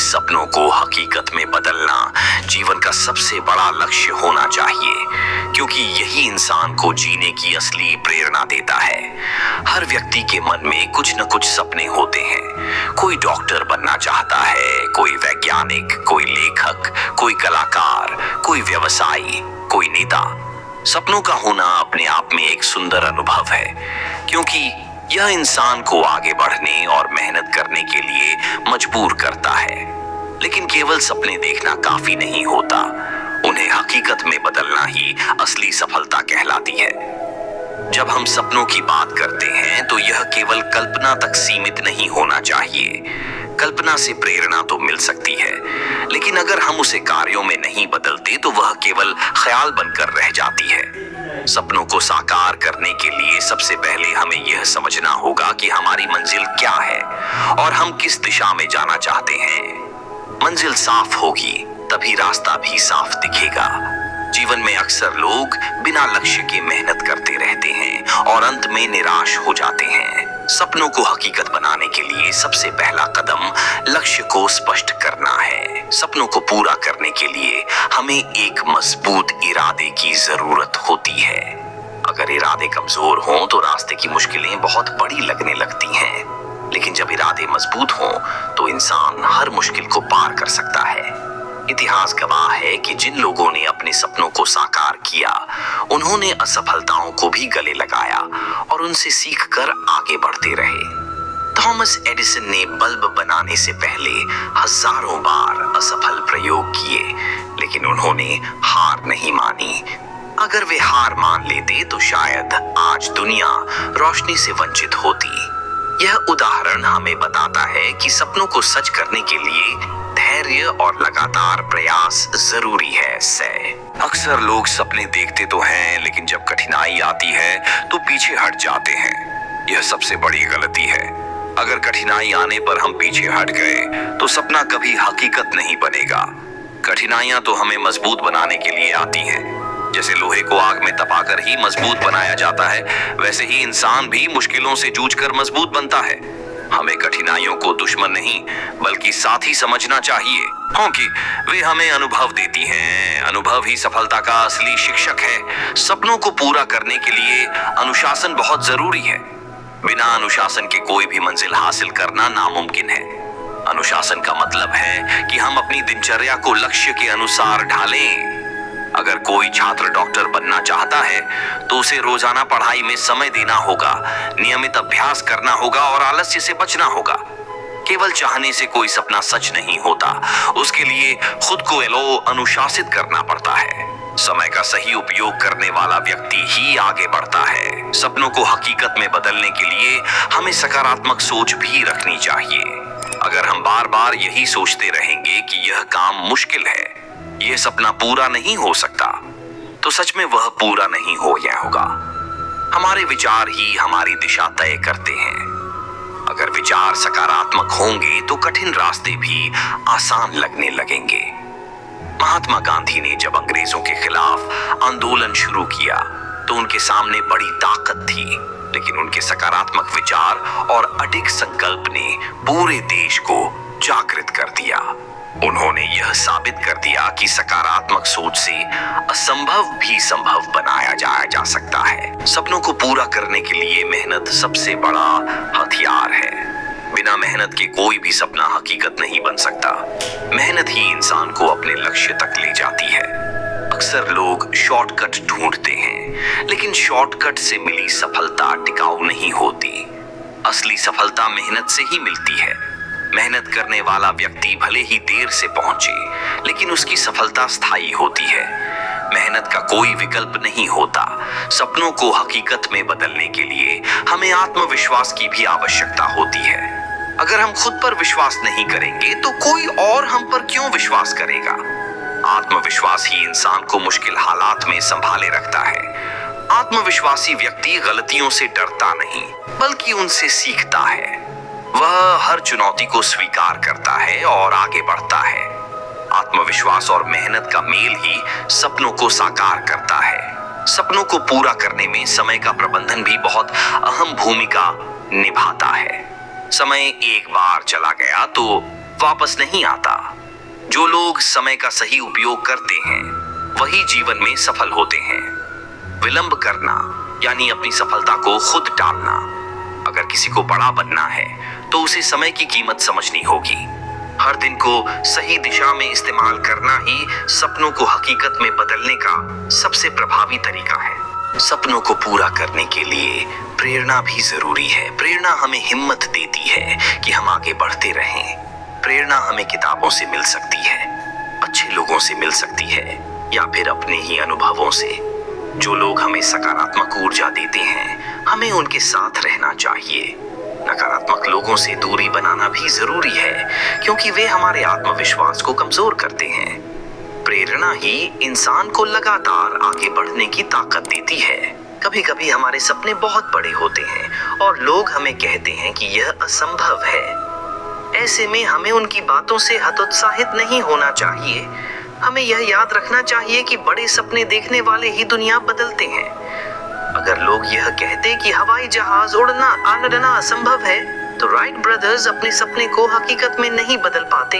सपनों को हकीकत में बदलना जीवन का सबसे बड़ा लक्ष्य होना चाहिए, क्योंकि यही इंसान को जीने की असली प्रेरणा देता है। हर व्यक्ति के मन में कुछ न कुछ सपने होते हैं। कोई डॉक्टर बनना चाहता है, कोई वैज्ञानिक, कोई लेखक, कोई कलाकार, कोई व्यवसायी, कोई नेता। सपनों का होना अपने आप में एक सुंदर अनुभव है, क्योंकि यह इंसान को आगे बढ़ने और मेहनत करने के लिए मजबूर करता है। लेकिन केवल सपने देखना काफी नहीं होता, उन्हें हकीकत में बदलना ही असली सफलता कहलाती है। जब हम सपनों की बात करते हैं तो यह केवल कल्पना तक सीमित नहीं होना चाहिए। कल्पना से प्रेरणा तो मिल सकती है, लेकिन अगर हम उसे कार्यों में नहीं बदलते तो वह केवल ख्याल बनकर रह जाती है। सपनों को साकार करने के लिए सबसे पहले हमें यह समझना होगा कि हमारी मंजिल क्या है और हम किस दिशा में जाना चाहते हैं। मंजिल साफ होगी तभी रास्ता भी साफ दिखेगा। जीवन में अक्सर लोग बिना लक्ष्य के मेहनत करते रहते हैं और अंत में निराश हो जाते हैं। सपनों को हकीकत बनाने के लिए सबसे पहला कदम लक्ष्य को स्पष्ट करना है। सपनों को पूरा करने के लिए हमें एक मजबूत इरादे की जरूरत होती है। अगर इरादे कमजोर हों तो रास्ते की मुश्किलें बहुत बड़ी लगने लगती हैं, लेकिन जब इरादे मजबूत हों तो इंसान हर मुश्किल को पार कर सकता है। इतिहास गवाह है कि जिन लोगों ने अपने सपनों को साकार किया, उन्होंने असफलताओं को भी गले लगाया और उनसे सीखकर आगे बढ़ते रहे। थॉमस एडिसन ने बल्ब बनाने से पहले हजारों बार असफल प्रयोग किए, लेकिन उन्होंने हार नहीं मानी। अगर वे हार मान लेते तो शायद आज दुनिया रोशनी से वंचित होती। यह उदाहरण हमें बताता है कि सपनों को सच करने के लिए धैर्य और लगातार प्रयास जरूरी है। अक्सर लोग सपने देखते तो हैं, लेकिन जब कठिनाई आती है तो पीछे हट जाते हैं। यह सबसे बड़ी गलती है। अगर कठिनाई आने पर हम पीछे हट गए तो सपना कभी हकीकत नहीं बनेगा। कठिनाइयां तो हमें मजबूत बनाने के लिए आती हैं। जैसे लोहे को आग में तपाकर ही मजबूत बनाया जाता है, वैसे ही इंसान भी मुश्किलों से जूझकर मजबूत बनता है। हमें कठिनाइयों को दुश्मन नहीं बल्कि साथी समझना चाहिए, क्योंकि वे हमें अनुभव देती हैं। अनुभव ही सफलता का असली शिक्षक है। सपनों को पूरा करने के लिए अनुशासन बहुत जरूरी है। बिना अनुशासन के कोई भी मंजिल हासिल करना नामुमकिन है। अनुशासन का मतलब है कि हम अपनी दिनचर्या को लक्ष्य के अनुसार ढालें। अगर कोई छात्र डॉक्टर बनना चाहता है तो उसे रोजाना पढ़ाई में समय देना होगा, नियमित अभ्यास करना होगा और आलस्य से बचना होगा। केवल चाहने से कोई सपना सच नहीं होता, उसके लिए खुद को अनुशासित करना पड़ता है। समय का सही उपयोग करने वाला व्यक्ति ही आगे बढ़ता है। सपनों को हकीकत में बदलने के लिए हमें सकारात्मक सोच भी रखनी चाहिए। अगर हम बार बार यही सोचते रहेंगे कि यह काम मुश्किल है, यह सपना पूरा नहीं हो सकता, तो सच में वह पूरा नहीं हो गया होगा। हमारे विचार ही हमारी दिशा तय करते हैं। अगर विचार सकारात्मक होंगे तो कठिन रास्ते भी आसान लगने लगेंगे। महात्मा गांधी ने जब अंग्रेजों के खिलाफ आंदोलन शुरू किया तो उनके सामने बड़ी ताकत थी, लेकिन उनके सकारात्मक विचार और अडिग संकल्प ने पूरे देश को जागृत कर दिया। उन्होंने यह साबित कर दिया कि सकारात्मक सोच से असंभव भी संभव बनाया जा सकता है। सपनों को पूरा करने के लिए मेहनत सबसे बड़ा हथियार है। बिना मेहनत के कोई भी सपना हकीकत नहीं बन सकता। मेहनत ही इंसान को अपने लक्ष्य तक ले जाती है। अक्सर लोग शॉर्टकट ढूंढते हैं, लेकिन शॉर्टकट से मिली सफलता टिकाऊ नहीं होती। असली सफलता मेहनत से ही मिलती है। मेहनत करने वाला व्यक्ति भले ही देर से पहुंचे, लेकिन उसकी सफलता स्थायी होती है। मेहनत का कोई विकल्प नहीं होता। सपनों को हकीकत में बदलने के लिए हमें आत्मविश्वास की भी आवश्यकता होती है। अगर हम खुद पर विश्वास नहीं करेंगे तो कोई और हम पर क्यों विश्वास करेगा? आत्मविश्वास ही इंसान को मुश्किल हालात में संभाले रखता है। आत्मविश्वासी व्यक्ति गलतियों से डरता नहीं बल्कि उनसे सीखता है। वह हर चुनौती को स्वीकार करता है और आगे बढ़ता है। आत्मविश्वास और मेहनत का मेल ही सपनों को साकार करता है। सपनों को पूरा करने में समय का प्रबंधन भी बहुत अहम भूमिका निभाता है। समय एक बार चला गया तो वापस नहीं आता। जो लोग समय का सही उपयोग करते हैं वही जीवन में सफल होते हैं। विलंब करना यानी अपनी सफलता को खुद टालना। अगर किसी को बड़ा बनना है तो उसे समय की कीमत समझनी होगी। हर दिन को सही दिशा में इस्तेमाल करना ही सपनों को हकीकत में बदलने का सबसे प्रभावी तरीका है। सपनों को पूरा करने के लिए प्रेरणा भी जरूरी है। प्रेरणा हमें हिम्मत देती है कि हम आगे बढ़ते रहें। प्रेरणा हमें किताबों से मिल सकती है, अच्छे लोगों से मिल सकती है, या फिर अपने ही अनुभवों से। जो लोग हमें सकारात्मक ऊर्जा देते हैं हमें उनके साथ रहना चाहिए। नकारात्मक लोगों से दूरी बनाना भी जरूरी है क्योंकि वे हमारे आत्मविश्वास को कमजोर करते हैं। प्रेरणा ही इंसान को लगातार आगे बढ़ने की ताकत देती है। कभी कभी हमारे सपने बहुत बड़े होते हैं और लोग हमें कहते हैं कि यह असंभव है। ऐसे में हमें उनकी बातों से हतोत्साहित नहीं होना चाहिए। हमें यह याद रखना चाहिए कि बड़े सपने देखने वाले ही दुनिया बदलते हैं। अगर लोग यह कहते कि हवाई जहाज उड़ना असंभव है तो राइट ब्रदर्स अपने सपने को हकीकत में नहीं बदल पाते।